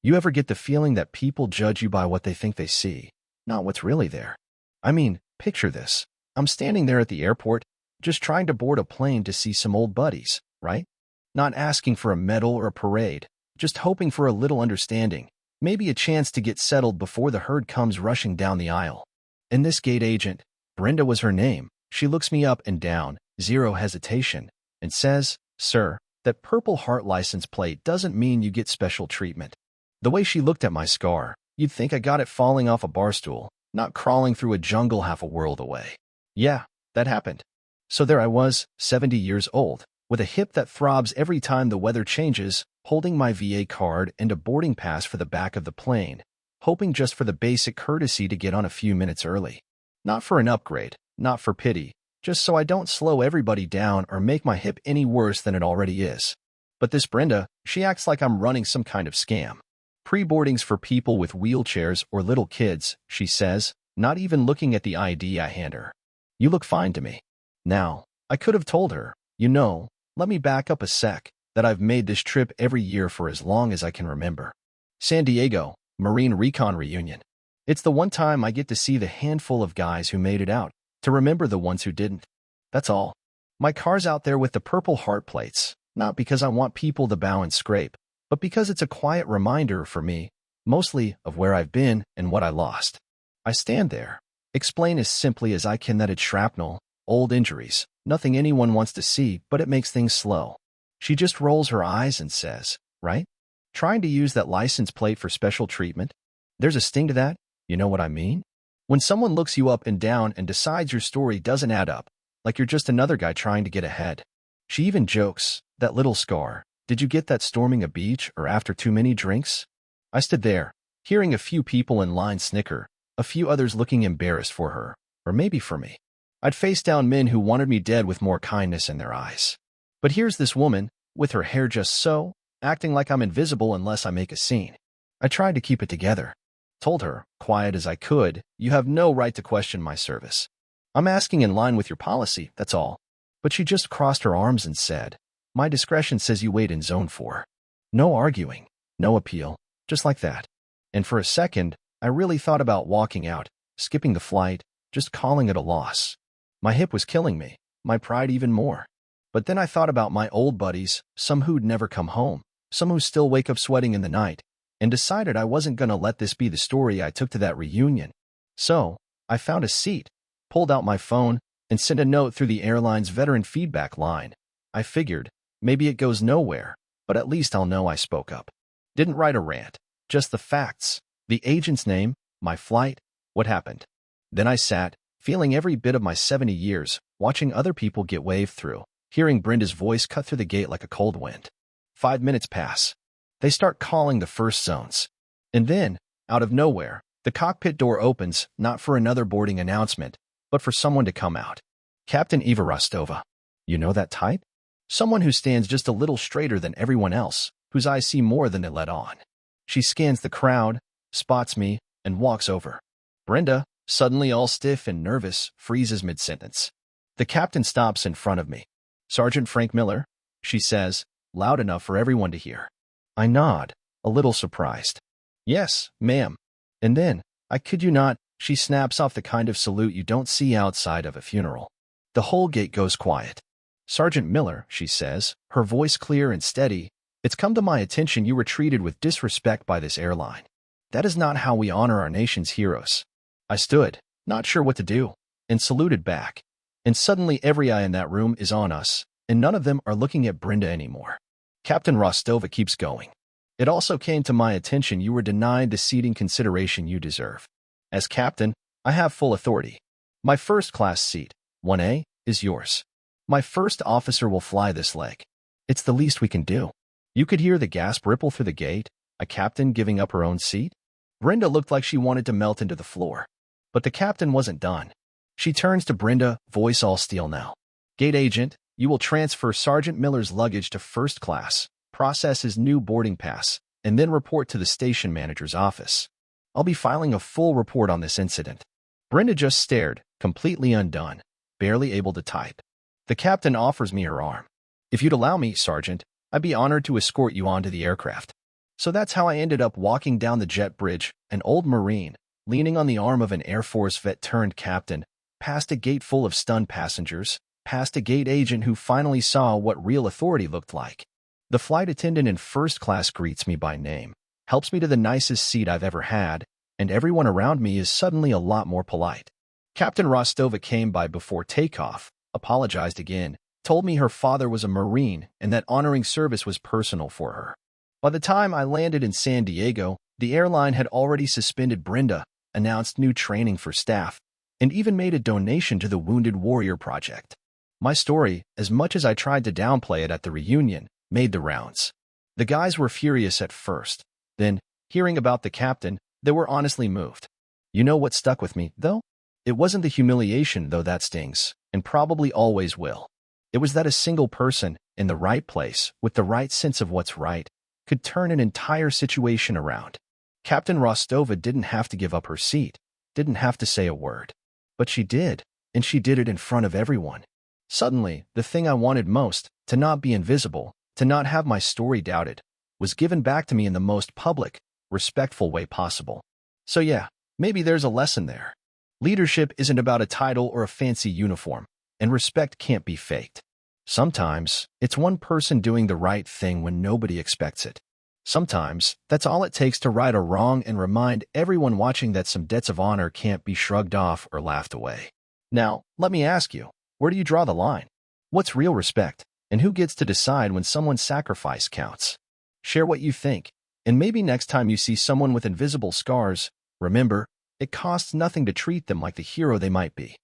You ever get the feeling that people judge you by what they think they see, not what's really there? I mean, picture this. I'm standing there at the airport, just trying to board a plane to see some old buddies, right? Not asking for a medal or a parade, just hoping for a little understanding, maybe a chance to get settled before the herd comes rushing down the aisle. And this gate agent, Brenda was her name, she looks me up and down, zero hesitation, and says, "Sir, that Purple Heart license plate doesn't mean you get special treatment." The way she looked at my scar, you'd think I got it falling off a bar stool, not crawling through a jungle half a world away. Yeah, that happened. So there I was, 70 years old, with a hip that throbs every time the weather changes, holding my VA card and a boarding pass for the back of the plane, hoping just for the basic courtesy to get on a few minutes early. Not for an upgrade, not for pity, just so I don't slow everybody down or make my hip any worse than it already is. But this Brenda, she acts like I'm running some kind of scam. Pre-boardings for people with wheelchairs or little kids, she says, not even looking at the ID I hand her. You look fine to me. Now, I could have told her, let me back up a sec, that I've made this trip every year for as long as I can remember. San Diego, Marine Recon Reunion. It's the one time I get to see the handful of guys who made it out, to remember the ones who didn't. That's all. My car's out there with the Purple Heart plates, not because I want people to bow and scrape, but because it's a quiet reminder for me, mostly of where I've been and what I lost. I stand there, explain as simply as I can that it's shrapnel, old injuries, nothing anyone wants to see, but it makes things slow. She just rolls her eyes and says, "Right? Trying to use that license plate for special treatment? There's a sting to that, you know what I mean? When someone looks you up and down and decides your story doesn't add up, like you're just another guy trying to get ahead." She even jokes, "That little scar, did you get that storming a beach or after too many drinks?" I stood there, hearing a few people in line snicker, a few others looking embarrassed for her, or maybe for me. I'd faced down men who wanted me dead with more kindness in their eyes. But here's this woman, with her hair just so, acting like I'm invisible unless I make a scene. I tried to keep it together. Told her, quiet as I could, "You have no right to question my service. I'm asking in line with your policy, that's all." But she just crossed her arms and said, "My discretion says you wait in zone 4. No arguing, no appeal, just like that. And for a second, I really thought about walking out, skipping the flight, just calling it a loss. My hip was killing me, my pride even more. But then I thought about my old buddies, some who'd never come home, some who still wake up sweating in the night, and decided I wasn't going to let this be the story I took to that reunion. So, I found a seat, pulled out my phone, and sent a note through the airline's veteran feedback line. I figured, maybe it goes nowhere, but at least I'll know I spoke up. Didn't write a rant, just the facts, the agent's name, my flight, what happened. Then I sat, feeling every bit of my 70 years, watching other people get waved through, hearing Brenda's voice cut through the gate like a cold wind. 5 minutes pass. They start calling the first zones. And then, out of nowhere, the cockpit door opens, not for another boarding announcement, but for someone to come out. Captain Eva Rostova. You know that type? Someone who stands just a little straighter than everyone else, whose eyes see more than they let on. She scans the crowd, spots me, and walks over. Brenda, suddenly all stiff and nervous, freezes mid-sentence. The captain stops in front of me. "Sergeant Frank Miller," she says, loud enough for everyone to hear. I nod, a little surprised. "Yes, ma'am." And then, I kid you not, she snaps off the kind of salute you don't see outside of a funeral. The whole gate goes quiet. "Sergeant Miller," she says, her voice clear and steady, "it's come to my attention you were treated with disrespect by this airline. That is not how we honor our nation's heroes." I stood, not sure what to do, and saluted back. And suddenly every eye in that room is on us, and none of them are looking at Brenda anymore. Captain Rostova keeps going. "It also came to my attention you were denied the seating consideration you deserve. As captain, I have full authority. My first-class seat, 1A, is yours. My first officer will fly this leg. It's the least we can do." You could hear the gasp ripple through the gate, a captain giving up her own seat. Brenda looked like she wanted to melt into the floor. But the captain wasn't done. She turns to Brenda, voice all steel now. "Gate agent, you will transfer Sergeant Miller's luggage to first class, process his new boarding pass, and then report to the station manager's office. I'll be filing a full report on this incident." Brenda just stared, completely undone, barely able to type. The captain offers me her arm. "If you'd allow me, Sergeant, I'd be honored to escort you onto the aircraft." So that's how I ended up walking down the jet bridge, an old Marine, leaning on the arm of an Air Force vet turned captain, past a gate full of stunned passengers, past a gate agent who finally saw what real authority looked like. The flight attendant in first class greets me by name, helps me to the nicest seat I've ever had, and everyone around me is suddenly a lot more polite. Captain Rostova came by before takeoff, apologized again, told me her father was a Marine and that honoring service was personal for her. By the time I landed in San Diego, the airline had already suspended Brenda, announced new training for staff, and even made a donation to the Wounded Warrior Project. My story, as much as I tried to downplay it at the reunion, made the rounds. The guys were furious at first. Then, hearing about the captain, they were honestly moved. You know what stuck with me, though? It wasn't the humiliation, though that stings, and probably always will. It was that a single person, in the right place, with the right sense of what's right, could turn an entire situation around. Captain Rostova didn't have to give up her seat, didn't have to say a word. But she did, and she did it in front of everyone. Suddenly, the thing I wanted most, to not be invisible, to not have my story doubted, was given back to me in the most public, respectful way possible. So yeah, maybe there's a lesson there. Leadership isn't about a title or a fancy uniform, and respect can't be faked. Sometimes, it's one person doing the right thing when nobody expects it. Sometimes, that's all it takes to right a wrong and remind everyone watching that some debts of honor can't be shrugged off or laughed away. Now, let me ask you, where do you draw the line? What's real respect, and who gets to decide when someone's sacrifice counts? Share what you think, and maybe next time you see someone with invisible scars, remember, it costs nothing to treat them like the hero they might be.